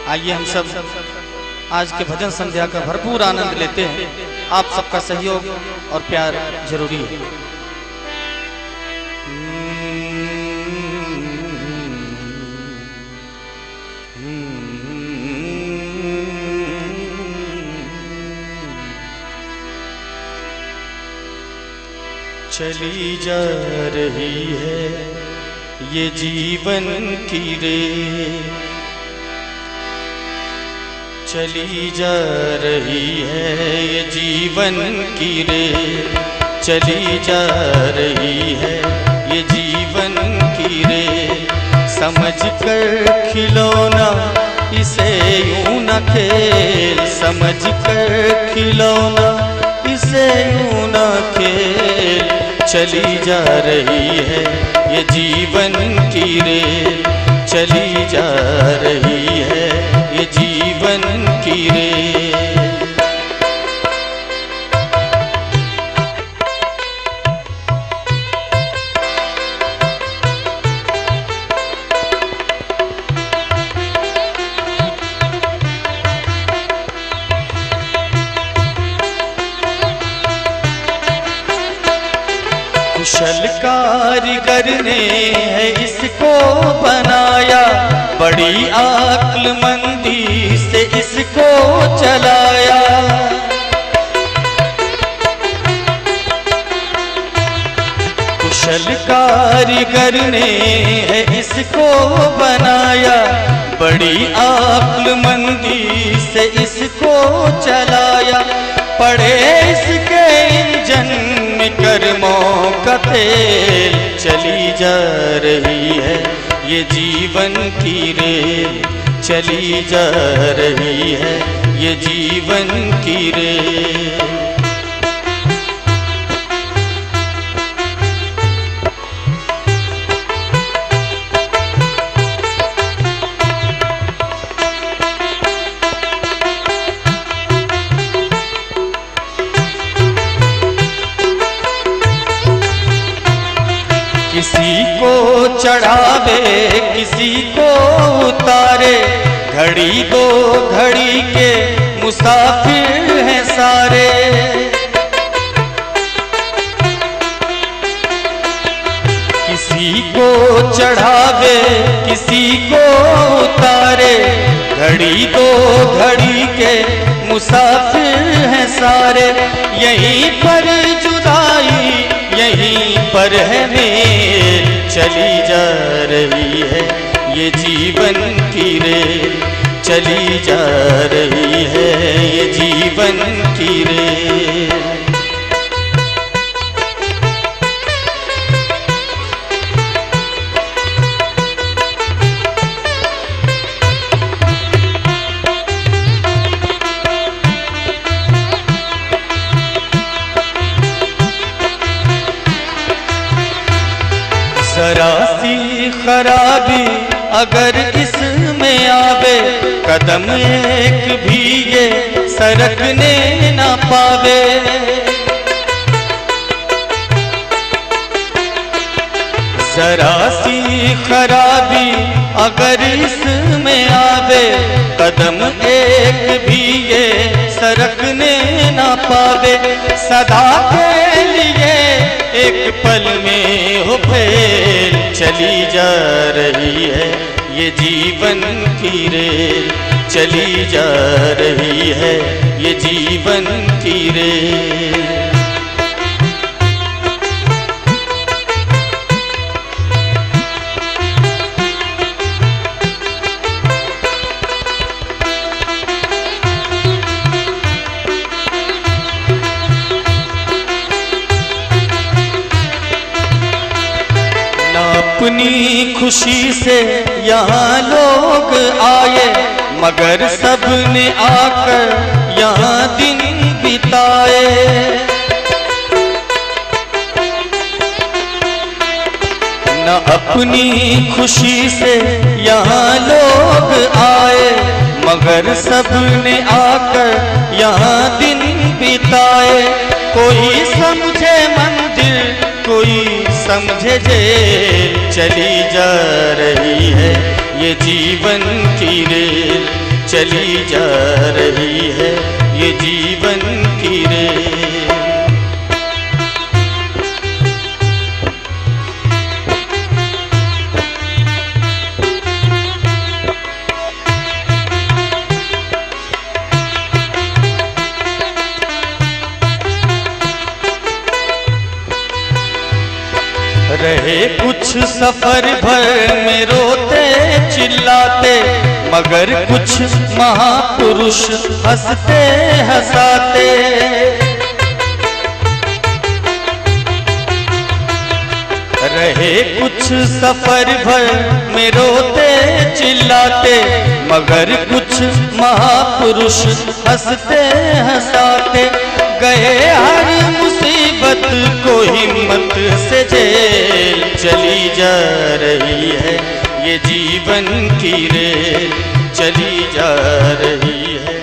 आइए हम सब आज के भजन संध्या का भरपूर आनंद लेते हैं। आप सबका सहयोग और प्यार जरूरी है। चली जा रही है ये जीवन की रेल, चली जा रही है ये जीवन की रेल, चली जा रही है ये जीवन की रेल। समझ कर खिलौना इसे यूं न खेल, समझ कर खिलौना इसे यूं न खेल। चली जा रही है ये जीवन की रेल, चली जा रही है ये जीवन की रेल। कुशल कारीगर ने है इसको बनाया, बड़ी अक्लमंदी से इसको चलाया। कुशल कारीगर ने है इसको बनाया, बड़ी अक्लमंदी से इसको चलाया। पड़े इसके इंजन में कर्मों का तेल, चली जा रही है ये जीवन की रेल, चली जा रही है ये जीवन की रेल। किसी को चढ़ावे किसी को उतारे, घड़ी दो घड़ी के मुसाफिर हैं सारे। किसी को चढ़ावे किसी को उतारे, घड़ी दो घड़ी के मुसाफिर हैं सारे। यहीं पर जुदाई यहीं पर है मेल, चली जा रही है ये जीवन की रेल, चली जा रही है ये जीवन की रेल। जरा सी खराबी अगर इसमें आवे, कदम एक भी ये सरकने ना पावे। जरा सी खराबी अगर इसमें आवे, कदम एक भी ये सरकने ना पावे। सदा के लिए एक पल में हो फेल, चली जा रही है ये जीवन की रेल, चली जा रही है ये जीवन की रेल। अपनी खुशी से यहाँ लोग आए, मगर सबने आकर यहाँ दिन बिताए। न अपनी खुशी से यहाँ लोग आए, मगर सबने आकर यहाँ दिन बिताए। कोई समझे मंदिर कोई समझे जेल, चली जा रही है ये जीवन की रेल, चली जा रही है ये जीवन की रेल। रहे कुछ सफर भर में रोते चिल्लाते, मगर कुछ महापुरुष हंसते हंसाते। रहे कुछ सफर भर में रोते चिल्लाते, मगर कुछ महापुरुष हंसते हंसाते। गए हर मुसीबत को हिम्मत से झेल, चली जा रही है ये जीवन की रेल, चली जा रही है।